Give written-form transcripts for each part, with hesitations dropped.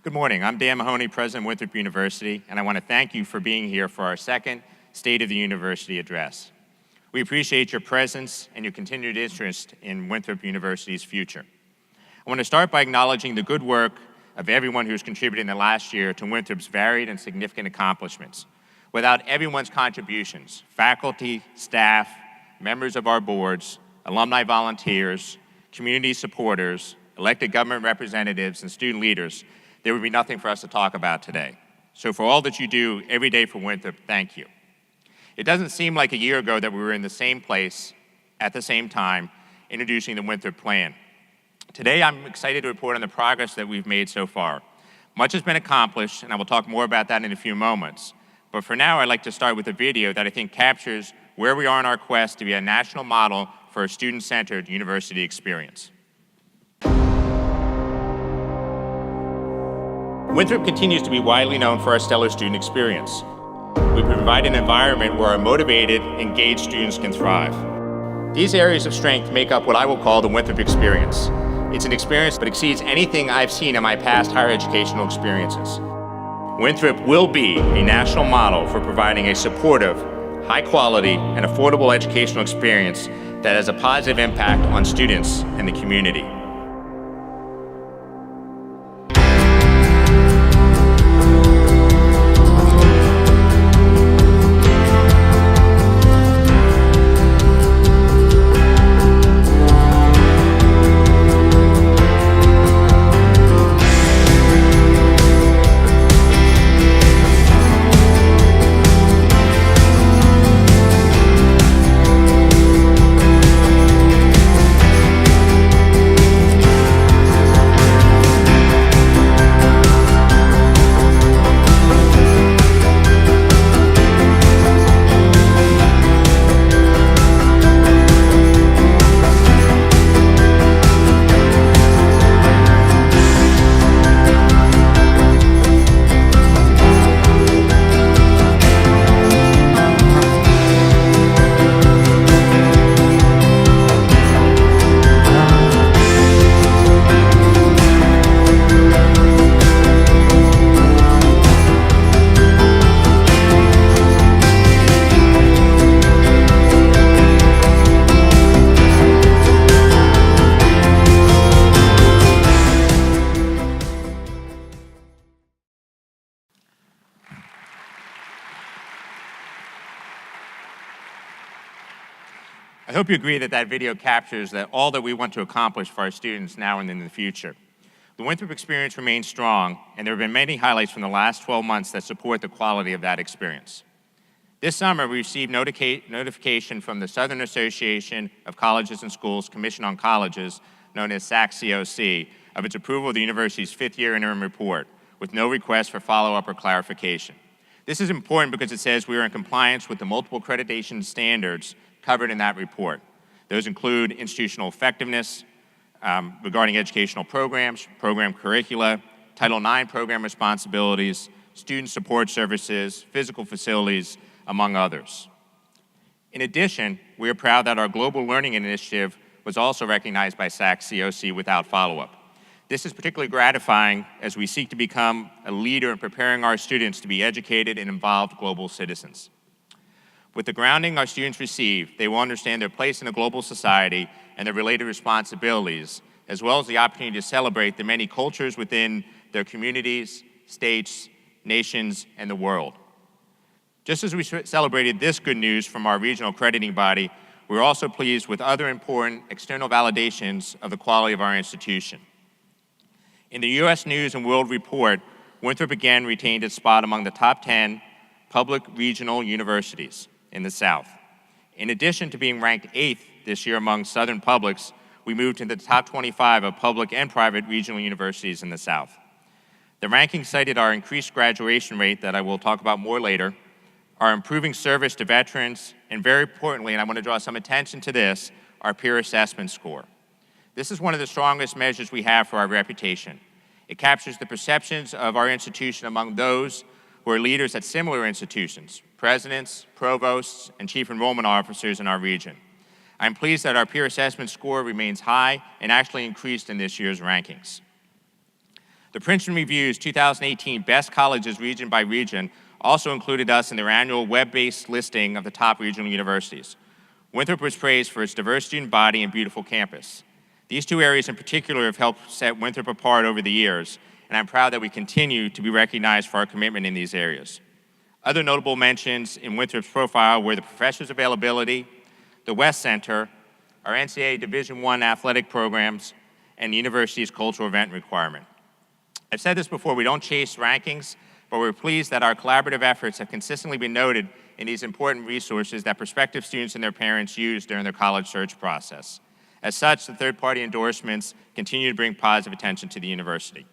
Good morning. I'm Dan Mahony, President of Winthrop University, and I want to thank you for being here for our second State of the University address. We appreciate your presence and your continued interest in Winthrop University's future. I want to start by acknowledging the good work of everyone who's contributed in the last year to Winthrop's varied and significant accomplishments. Without everyone's contributions, faculty, staff, members of our boards, alumni volunteers, community supporters, elected government representatives, and student leaders, there would be nothing for us to talk about today. So for all that you do every day for Winthrop, thank you. It doesn't seem like a year ago that we were in the same place at the same time introducing the Winthrop Plan. Today, I'm excited to report on the progress that we've made so far. Much has been accomplished, and I will talk more about that in a few moments. But for now, I'd like to start with a video that I think captures where we are in our quest to be a national model for a student-centered university experience. Winthrop continues to be widely known for our stellar student experience. We provide an environment where our motivated, engaged students can thrive. These areas of strength make up what I will call the Winthrop experience. It's an experience that exceeds anything I've seen in my past higher educational experiences. Winthrop will be a national model for providing a supportive, high-quality, and affordable educational experience that has a positive impact on students and the community. I hope you agree that that video captures all that we want to accomplish for our students now and in the future. The Winthrop experience remains strong, and there have been many highlights from the last 12 months that support the quality of that experience. This summer, we received notification from the Southern Association of Colleges and Schools Commission on Colleges, known as SAC-COC, of its approval of the university's fifth-year interim report, with no request for follow-up or clarification. This is important because it says we are in compliance with the multiple accreditation standards covered in that report. Those include institutional effectiveness regarding educational programs, program curricula, Title IX program responsibilities, student support services, physical facilities, among others. In addition, we are proud that our Global Learning Initiative was also recognized by SAC-COC without follow-up. This is particularly gratifying as we seek to become a leader in preparing our students to be educated and involved global citizens. With the grounding our students receive, they will understand their place in a global society and their related responsibilities, as well as the opportunity to celebrate the many cultures within their communities, states, nations, and the world. Just as we celebrated this good news from our regional accrediting body, we're also pleased with other important external validations of the quality of our institution. In the U.S. News and World Report, Winthrop again retained its spot among the top 10 public regional universities in the South. In addition to being ranked 8th this year among Southern publics, we moved to the top 25 of public and private regional universities in the South. The ranking cited our increased graduation rate that I will talk about more later, our improving service to veterans, and very importantly, and I want to draw some attention to this, our peer assessment score. This is one of the strongest measures we have for our reputation. It captures the perceptions of our institution among those who are leaders at similar institutions, presidents, provosts, and chief enrollment officers in our region. I'm pleased that our peer assessment score remains high and actually increased in this year's rankings. The Princeton Review's 2018 Best Colleges Region by Region also included us in their annual web-based listing of the top regional universities. Winthrop was praised for its diverse student body and beautiful campus. These two areas in particular have helped set Winthrop apart over the years, and I'm proud that we continue to be recognized for our commitment in these areas. Other notable mentions in Winthrop's profile were the professors' availability, the West Center, our NCAA Division I athletic programs, and the university's cultural event requirement. I've said this before, we don't chase rankings, but we're pleased that our collaborative efforts have consistently been noted in these important resources that prospective students and their parents use during their college search process. As such, the third-party endorsements continue to bring positive attention to the university.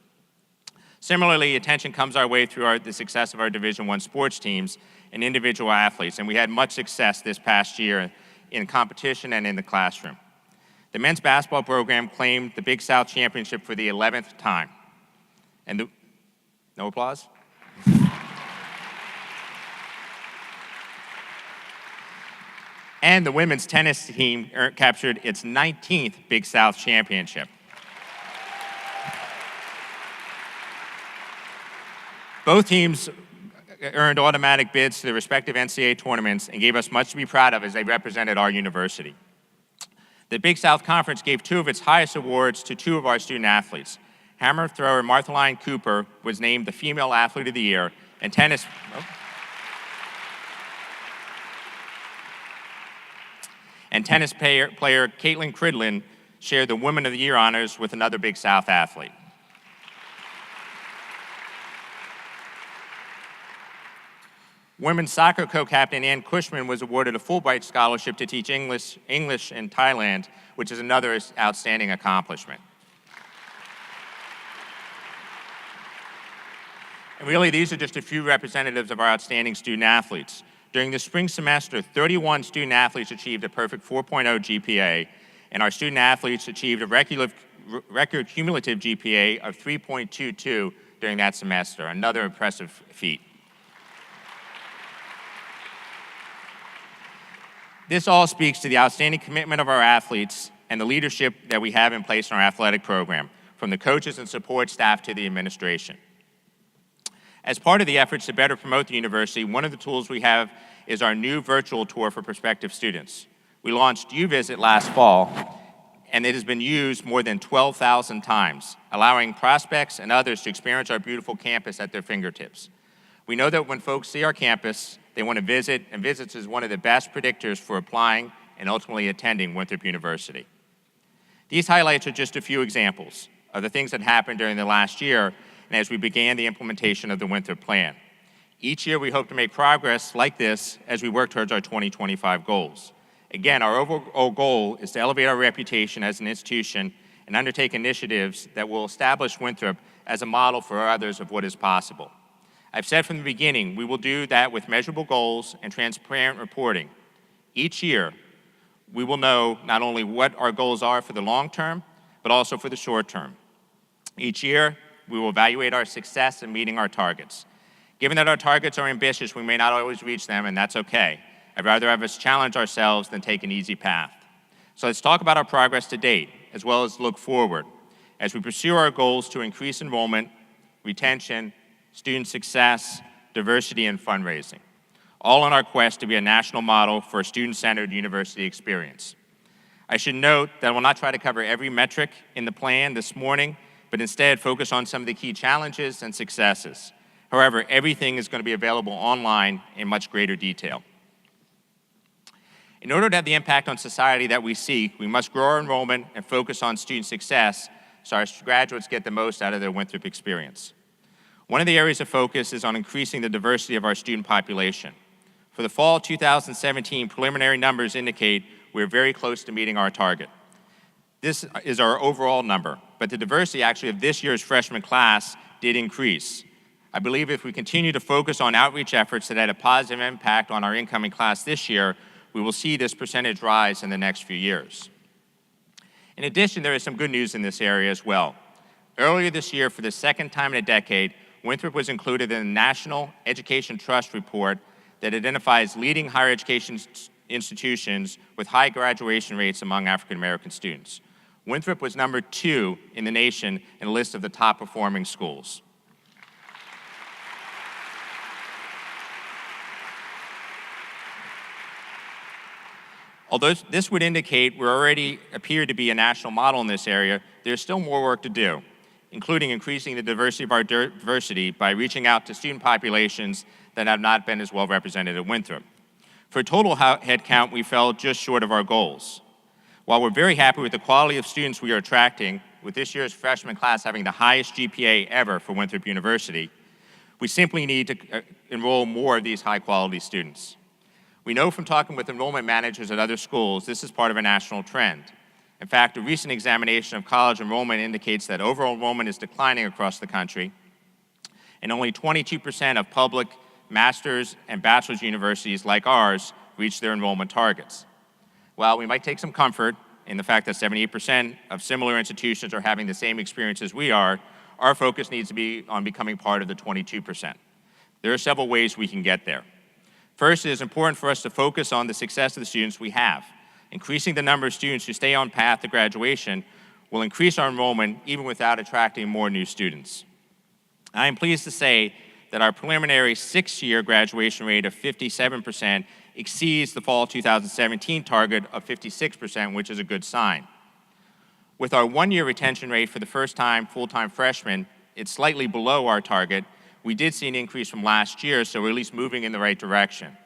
Similarly, attention comes our way through the success of our Division I sports teams and individual athletes, and we had much success this past year in competition and in the classroom. The men's basketball program claimed the Big South Championship for the 11th time. And no applause? And the women's tennis team captured its 19th Big South Championship. Both teams earned automatic bids to their respective NCAA tournaments and gave us much to be proud of as they represented our university. The Big South Conference gave two of its highest awards to two of our student athletes. Hammer thrower Marthaline Cooper was named the Female Athlete of the Year, and tennis player Caitlin Cridlin shared the Woman of the Year honors with another Big South athlete. Women's soccer co-captain Ann Cushman was awarded a Fulbright scholarship to teach English in Thailand, which is another outstanding accomplishment. And really, these are just a few representatives of our outstanding student athletes. During the spring semester, 31 student athletes achieved a perfect 4.0 GPA, and our student athletes achieved a record cumulative GPA of 3.22 during that semester, another impressive feat. This all speaks to the outstanding commitment of our athletes and the leadership that we have in place in our athletic program, from the coaches and support staff to the administration. As part of the efforts to better promote the university, one of the tools we have is our new virtual tour for prospective students. We launched UVisit last fall, and it has been used more than 12,000 times, allowing prospects and others to experience our beautiful campus at their fingertips. We know that when folks see our campus, they want to visit, and visits is one of the best predictors for applying and ultimately attending Winthrop University. These highlights are just a few examples of the things that happened during the last year and as we began the implementation of the Winthrop Plan. Each year we hope to make progress like this as we work towards our 2025 goals. Again, our overall goal is to elevate our reputation as an institution and undertake initiatives that will establish Winthrop as a model for others of what is possible. I've said from the beginning, we will do that with measurable goals and transparent reporting. Each year, we will know not only what our goals are for the long term, but also for the short term. Each year, we will evaluate our success in meeting our targets. Given that our targets are ambitious, we may not always reach them, and that's okay. I'd rather have us challenge ourselves than take an easy path. So let's talk about our progress to date, as well as look forward, as we pursue our goals to increase enrollment, retention, student success, diversity, and fundraising, all on our quest to be a national model for a student-centered university experience. I should note that I will not try to cover every metric in the plan this morning, but instead focus on some of the key challenges and successes. However, everything is going to be available online in much greater detail. In order to have the impact on society that we seek, we must grow our enrollment and focus on student success so our graduates get the most out of their Winthrop experience. One of the areas of focus is on increasing the diversity of our student population. For the fall 2017, preliminary numbers indicate we're very close to meeting our target. This is our overall number, but the diversity actually of this year's freshman class did increase. I believe if we continue to focus on outreach efforts that had a positive impact on our incoming class this year, we will see this percentage rise in the next few years. In addition, there is some good news in this area as well. Earlier this year, for the second time in a decade, Winthrop was included in the National Education Trust report that identifies leading higher education institutions with high graduation rates among African American students. Winthrop was number 2 in the nation in a list of the top performing schools. Although this would indicate we already appear to be a national model in this area, there's still more work to do, including increasing the diversity of our diversity by reaching out to student populations that have not been as well represented at Winthrop. For total head count, we fell just short of our goals. While we're very happy with the quality of students we are attracting, with this year's freshman class having the highest GPA ever for Winthrop University, we simply need to enroll more of these high-quality students. We know from talking with enrollment managers at other schools, this is part of a national trend. In fact, a recent examination of college enrollment indicates that overall enrollment is declining across the country, and only 22% of public master's and bachelor's universities like ours reach their enrollment targets. While we might take some comfort in the fact that 78% of similar institutions are having the same experience as we are, our focus needs to be on becoming part of the 22%. There are several ways we can get there. First, it is important for us to focus on the success of the students we have. Increasing the number of students who stay on path to graduation will increase our enrollment even without attracting more new students. I am pleased to say that our preliminary 6-year graduation rate of 57% exceeds the fall 2017 target of 56%, which is a good sign. With our 1-year retention rate for the first-time full-time freshmen, it's slightly below our target. We did see an increase from last year, so we're at least moving in the right direction.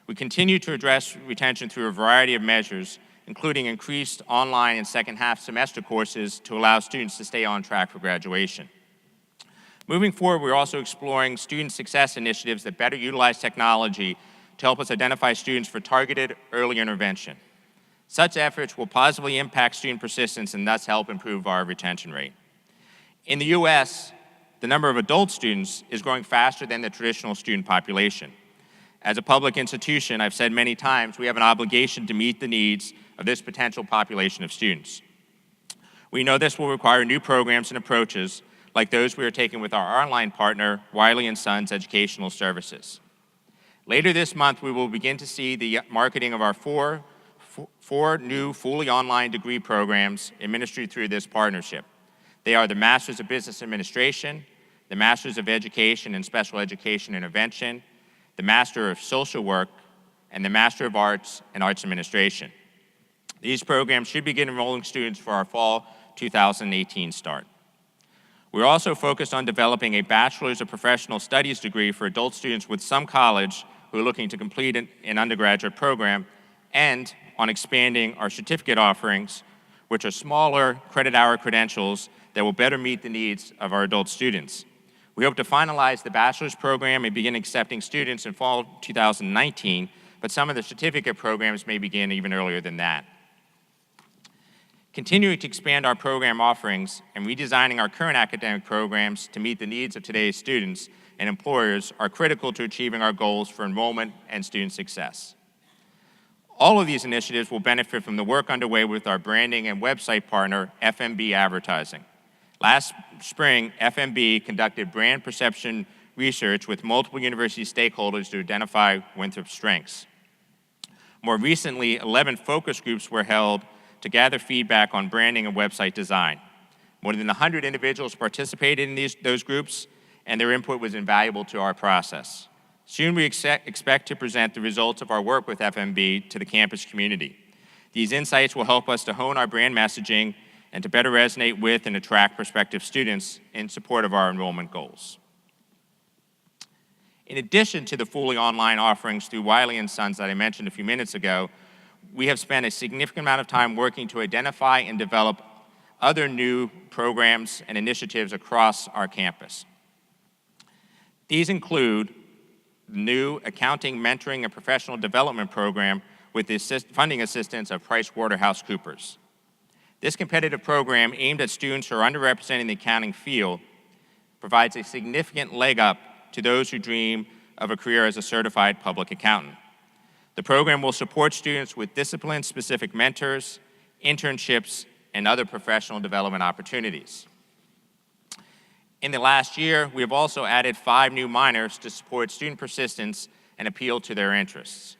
We continue to address retention through a variety of measures, including increased online and second-half semester courses to allow students to stay on track for graduation. Moving forward, we're also exploring student success initiatives that better utilize technology to help us identify students for targeted early intervention. Such efforts will positively impact student persistence and thus help improve our retention rate. In the U.S., the number of adult students is growing faster than the traditional student population. As a public institution, I've said many times, we have an obligation to meet the needs of this potential population of students. We know this will require new programs and approaches like those we are taking with our online partner, Wiley & Sons Educational Services. Later this month, we will begin to see the marketing of our four new fully online degree programs administered through this partnership. They are the Masters of Business Administration, the Masters of Education and Special Education Intervention, the Master of Social Work, and the Master of Arts and Arts Administration. These programs should begin enrolling students for our fall 2018 start. We're also focused on developing a Bachelor's of Professional Studies degree for adult students with some college who are looking to complete an undergraduate program, and on expanding our certificate offerings, which are smaller credit hour credentials that will better meet the needs of our adult students. We hope to finalize the bachelor's program and begin accepting students in fall 2019, but some of the certificate programs may begin even earlier than that. Continuing to expand our program offerings and redesigning our current academic programs to meet the needs of today's students and employers are critical to achieving our goals for enrollment and student success. All of these initiatives will benefit from the work underway with our branding and website partner, FMB Advertising. Last spring, FMB conducted brand perception research with multiple university stakeholders to identify Winthrop's strengths. More recently, 11 focus groups were held to gather feedback on branding and website design. More than 100 individuals participated in those groups, and their input was invaluable to our process. Soon we expect to present the results of our work with FMB to the campus community. These insights will help us to hone our brand messaging and to better resonate with and attract prospective students in support of our enrollment goals. In addition to the fully online offerings through Wiley & Sons that I mentioned a few minutes ago, we have spent a significant amount of time working to identify and develop other new programs and initiatives across our campus. These include the new Accounting, Mentoring, and Professional Development Program with the funding assistance of PricewaterhouseCoopers. This competitive program, aimed at students who are underrepresented in the accounting field, provides a significant leg up to those who dream of a career as a certified public accountant. The program will support students with discipline-specific mentors, internships, and other professional development opportunities. In the last year, we have also added 5 new minors to support student persistence and appeal to their interests.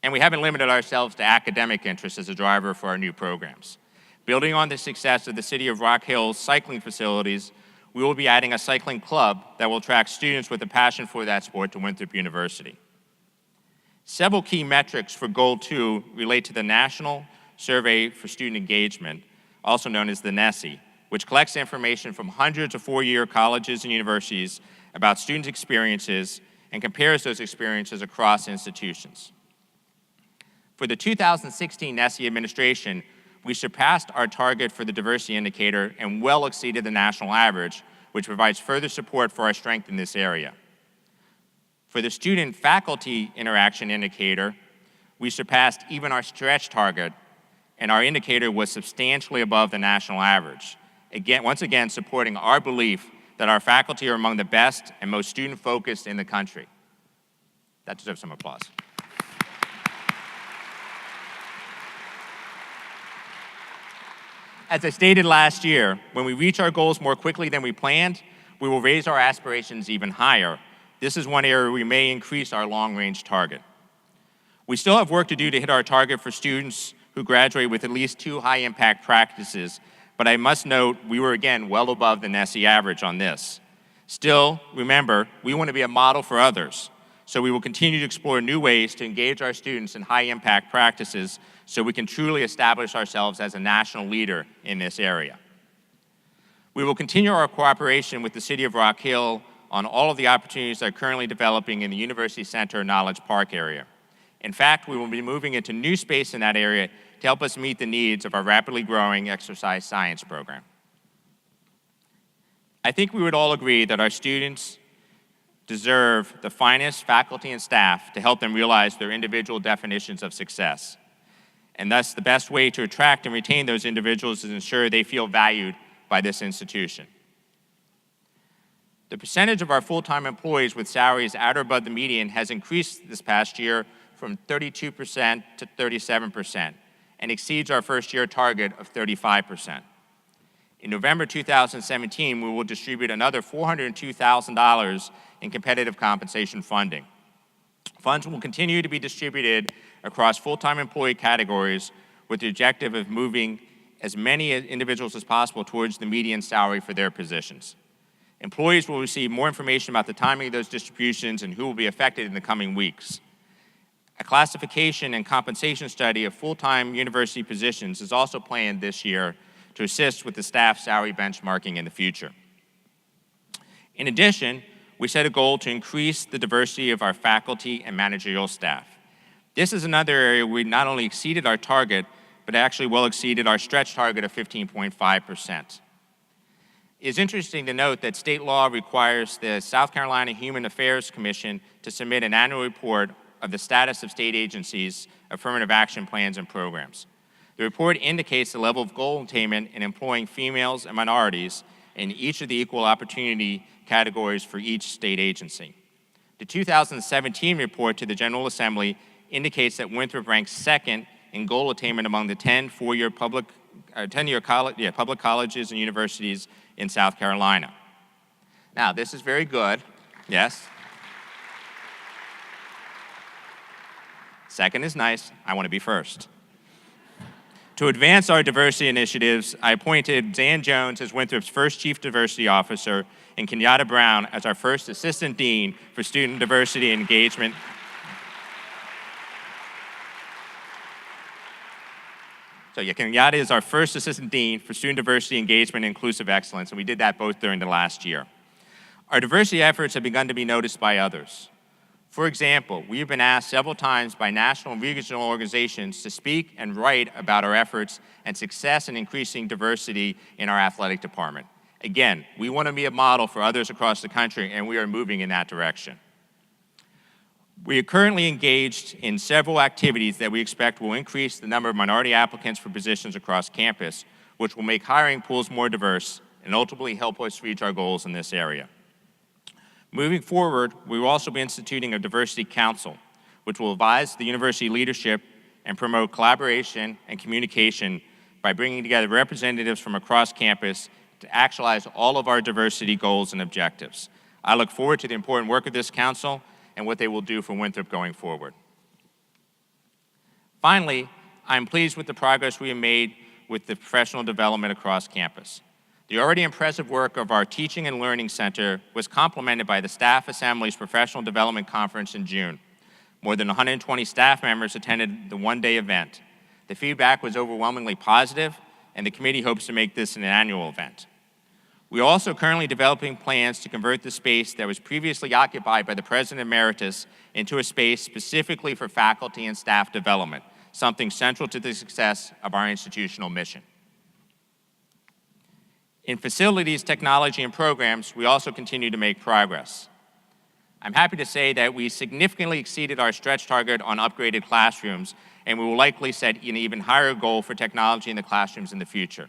And we haven't limited ourselves to academic interests as a driver for our new programs. Building on the success of the City of Rock Hill's cycling facilities, we will be adding a cycling club that will attract students with a passion for that sport to Winthrop University. Several key metrics for Goal 2 relate to the National Survey for Student Engagement, also known as the NSSE, which collects information from hundreds of four-year colleges and universities about students' experiences and compares those experiences across institutions. For the 2016 NSSE administration, we surpassed our target for the diversity indicator and well exceeded the national average, which provides further support for our strength in this area. For the student-faculty interaction indicator, we surpassed even our stretch target, and our indicator was substantially above the national average. Once again, supporting our belief that our faculty are among the best and most student-focused in the country. That deserves some applause. As I stated last year, when we reach our goals more quickly than we planned, we will raise our aspirations even higher. This is one area we may increase our long-range target. We still have work to do to hit our target for students who graduate with at least 2 high-impact practices, but I must note we were again well above the NSSE average on this. Still, remember, we want to be a model for others, so we will continue to explore new ways to engage our students in high-impact practices so we can truly establish ourselves as a national leader in this area. We will continue our cooperation with the City of Rock Hill on all of the opportunities that are currently developing in the University Center Knowledge Park area. In fact, we will be moving into new space in that area to help us meet the needs of our rapidly growing exercise science program. I think we would all agree that our students deserve the finest faculty and staff to help them realize their individual definitions of success. And thus, the best way to attract and retain those individuals is to ensure they feel valued by this institution. The percentage of our full-time employees with salaries at or above the median has increased this past year from 32% to 37% and exceeds our first-year target of 35%. In November 2017, we will distribute another $402,000 in competitive compensation funding. Funds will continue to be distributed across full-time employee categories with the objective of moving as many individuals as possible towards the median salary for their positions. Employees will receive more information about the timing of those distributions and who will be affected in the coming weeks. A classification and compensation study of full-time university positions is also planned this year to assist with the staff salary benchmarking in the future. In addition, we set a goal to increase the diversity of our faculty and managerial staff. This is another area where we not only exceeded our target, but actually well exceeded our stretch target of 15.5%. It is interesting to note that state law requires the South Carolina Human Affairs Commission to submit an annual report of the status of state agencies' affirmative action plans and programs. The report indicates the level of goal attainment in employing females and minorities in each of the equal opportunity categories for each state agency. The 2017 report to the General Assembly indicates that Winthrop ranks second in goal attainment among the 10 four-year public colleges and universities in South Carolina. Now, this is very good, yes. Second is nice, I want to be first. To advance our diversity initiatives, I appointed Dan Jones as Winthrop's first Chief Diversity Officer and Kenyatta Brown as our first Assistant Dean for Student Diversity and Engagement. Kenyatta is our first Assistant Dean for Student Diversity, Engagement, and Inclusive Excellence, and we did that both during the last year. Our diversity efforts have begun to be noticed by others. For example, we have been asked several times by national and regional organizations to speak and write about our efforts and success in increasing diversity in our athletic department. Again, we want to be a model for others across the country, and we are moving in that direction. We are currently engaged in several activities that we expect will increase the number of minority applicants for positions across campus, which will make hiring pools more diverse and ultimately help us reach our goals in this area. Moving forward, we will also be instituting a diversity council, which will advise the university leadership and promote collaboration and communication by bringing together representatives from across campus to actualize all of our diversity goals and objectives. I look forward to the important work of this council and what they will do for Winthrop going forward. Finally, I'm pleased with the progress we have made with the professional development across campus. The already impressive work of our Teaching and Learning Center was complemented by the Staff Assembly's Professional Development Conference in June. More than 120 staff members attended the one-day event. The feedback was overwhelmingly positive, and the committee hopes to make this an annual event. We are also currently developing plans to convert the space that was previously occupied by the President Emeritus into a space specifically for faculty and staff development, something central to the success of our institutional mission. In facilities, technology, and programs, we also continue to make progress. I'm happy to say that we significantly exceeded our stretch target on upgraded classrooms, and we will likely set an even higher goal for technology in the classrooms in the future.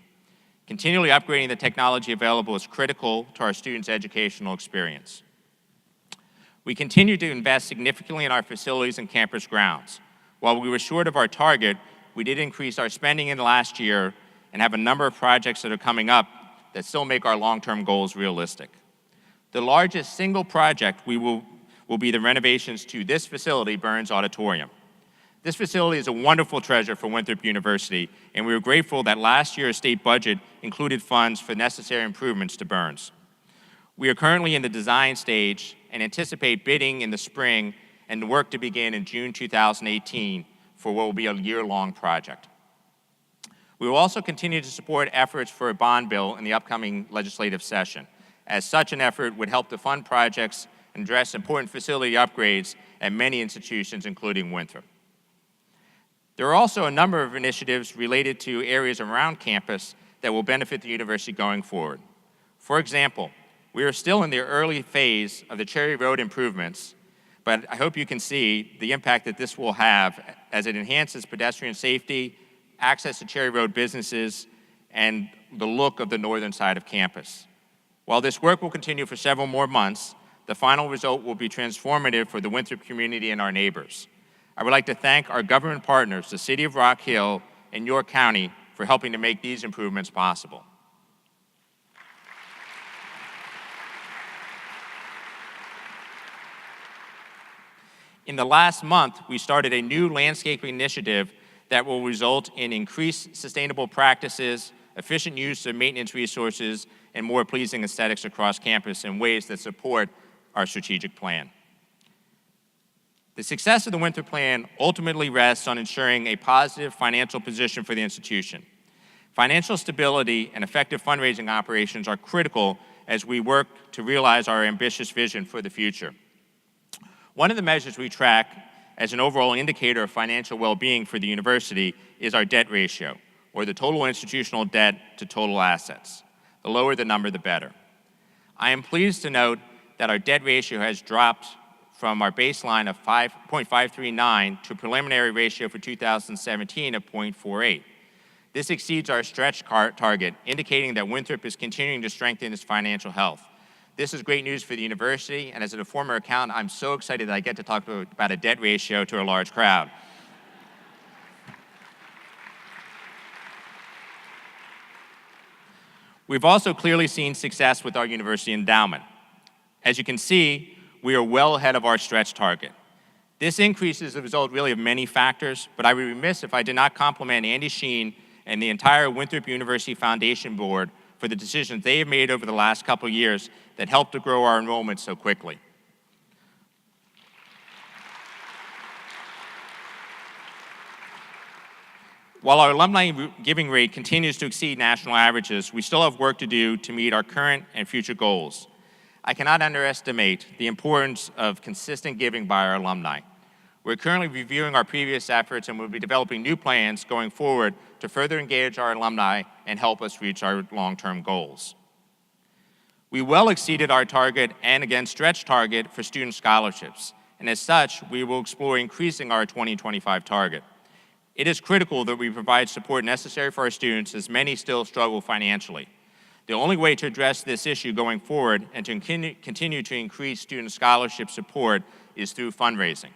Continually upgrading the technology available is critical to our students' educational experience. We continue to invest significantly in our facilities and campus grounds. While we were short of our target, we did increase our spending in the last year and have a number of projects that are coming up that still make our long-term goals realistic. The largest single project will be the renovations to this facility, Burns Auditorium. This facility is a wonderful treasure for Winthrop University, and we are grateful that last year's state budget included funds for necessary improvements to Burns. We are currently in the design stage and anticipate bidding in the spring and the work to begin in June 2018 for what will be a year-long project. We will also continue to support efforts for a bond bill in the upcoming legislative session, as such an effort would help to fund projects and address important facility upgrades at many institutions, including Winthrop. There are also a number of initiatives related to areas around campus that will benefit the university going forward. For example, we are still in the early phase of the Cherry Road improvements, but I hope you can see the impact that this will have as it enhances pedestrian safety, access to Cherry Road businesses, and the look of the northern side of campus. While this work will continue for several more months, the final result will be transformative for the Winthrop community and our neighbors. I would like to thank our government partners, the City of Rock Hill and York County, for helping to make these improvements possible. In the last month, we started a new landscaping initiative that will result in increased sustainable practices, efficient use of maintenance resources, and more pleasing aesthetics across campus in ways that support our strategic plan. The success of the Winthrop Plan ultimately rests on ensuring a positive financial position for the institution. Financial stability and effective fundraising operations are critical as we work to realize our ambitious vision for the future. One of the measures we track as an overall indicator of financial well-being for the university is our debt ratio, or the total institutional debt to total assets. The lower the number, the better. I am pleased to note that our debt ratio has dropped from our baseline of 0.539 to a preliminary ratio for 2017 of 0.48. This exceeds our stretch target, indicating that Winthrop is continuing to strengthen its financial health. This is great news for the university, and as a former accountant, I'm so excited that I get to talk about a debt ratio to a large crowd. We've also clearly seen success with our university endowment. As you can see, we are well ahead of our stretch target. This increase is the result really of many factors, but I would be remiss if I did not compliment Andy Sheen and the entire Winthrop University Foundation Board for the decisions they have made over the last couple of years that helped to grow our enrollment so quickly. While our alumni giving rate continues to exceed national averages, we still have work to do to meet our current and future goals. I cannot underestimate the importance of consistent giving by our alumni. We're currently reviewing our previous efforts and we'll be developing new plans going forward to further engage our alumni and help us reach our long-term goals. We well exceeded our target and again stretched target for student scholarships, and as such, we will explore increasing our 2025 target. It is critical that we provide support necessary for our students as many still struggle financially. The only way to address this issue going forward and to continue to increase student scholarship support is through fundraising.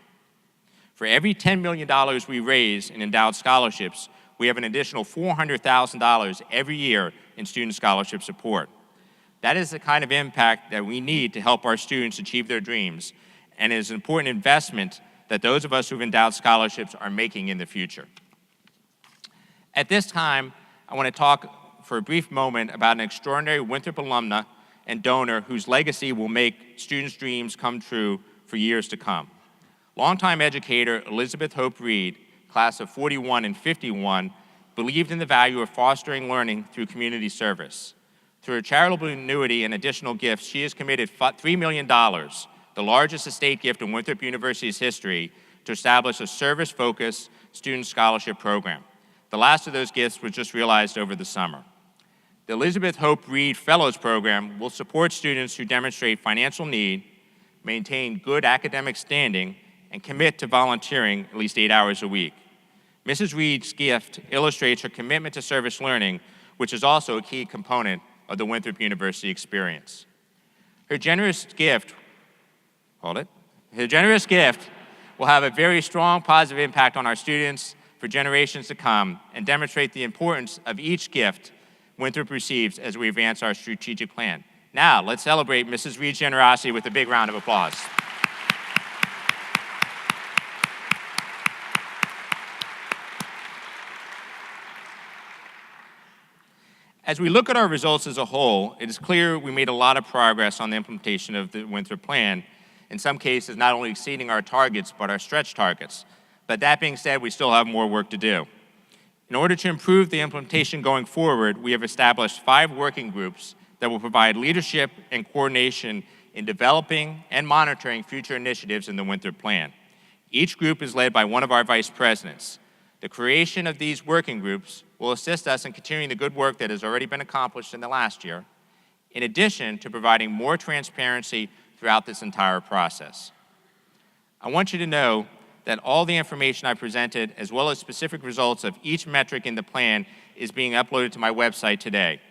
For every $10 million we raise in endowed scholarships, we have an additional $400,000 every year in student scholarship support. That is the kind of impact that we need to help our students achieve their dreams, and is an important investment that those of us who've endowed scholarships are making in the future. At this time, I want to talk for a brief moment about an extraordinary Winthrop alumna and donor whose legacy will make students' dreams come true for years to come. Longtime educator Elizabeth Hope Reed, class of 41 and 51, believed in the value of fostering learning through community service. Through her charitable annuity and additional gifts, she has committed $3 million, the largest estate gift in Winthrop University's history, to establish a service-focused student scholarship program. The last of those gifts was just realized over the summer. The Elizabeth Hope Reed Fellows Program will support students who demonstrate financial need, maintain good academic standing, and commit to volunteering at least 8 hours a week. Mrs. Reed's gift illustrates her commitment to service learning, which is also a key component of the Winthrop University experience. Her generous gift will have a very strong positive impact on our students for generations to come and demonstrate the importance of each gift Winthrop receives as we advance our strategic plan. Now, let's celebrate Mrs. Reed's generosity with a big round of applause. As we look at our results as a whole, it is clear we made a lot of progress on the implementation of the Winthrop Plan, in some cases not only exceeding our targets, but our stretch targets. But that being said, we still have more work to do. In order to improve the implementation going forward, we have established 5 working groups that will provide leadership and coordination in developing and monitoring future initiatives in the Winthrop Plan. Each group is led by one of our vice presidents. The creation of these working groups will assist us in continuing the good work that has already been accomplished in the last year, in addition to providing more transparency throughout this entire process. I want you to know that all the information I presented, as well as specific results of each metric in the plan, is being uploaded to my website today.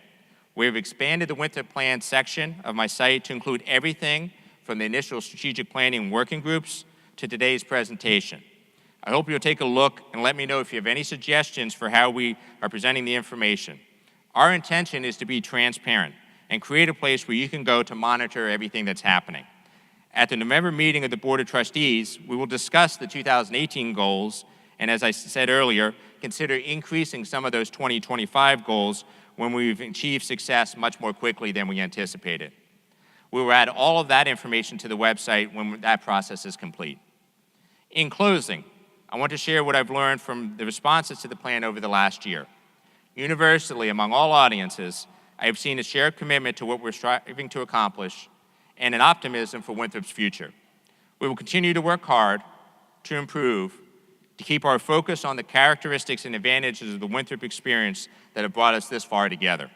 We have expanded the Winthrop Plan section of my site to include everything from the initial strategic planning working groups to today's presentation. I hope you'll take a look and let me know if you have any suggestions for how we are presenting the information. Our intention is to be transparent and create a place where you can go to monitor everything that's happening. At the November meeting of the Board of Trustees, we will discuss the 2018 goals, and as I said earlier, consider increasing some of those 2025 goals when we've achieved success much more quickly than we anticipated. We will add all of that information to the website when that process is complete. In closing, I want to share what I've learned from the responses to the plan over the last year. Universally, among all audiences, I have seen a shared commitment to what we're striving to accomplish and an optimism for Winthrop's future. We will continue to work hard to improve, to keep our focus on the characteristics and advantages of the Winthrop experience that have brought us this far together.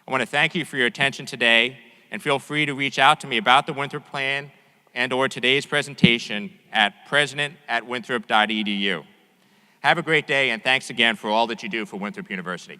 I want to thank you for your attention today, and feel free to reach out to me about the Winthrop Plan and/or today's presentation at president@winthrop.edu. Have a great day, and thanks again for all that you do for Winthrop University.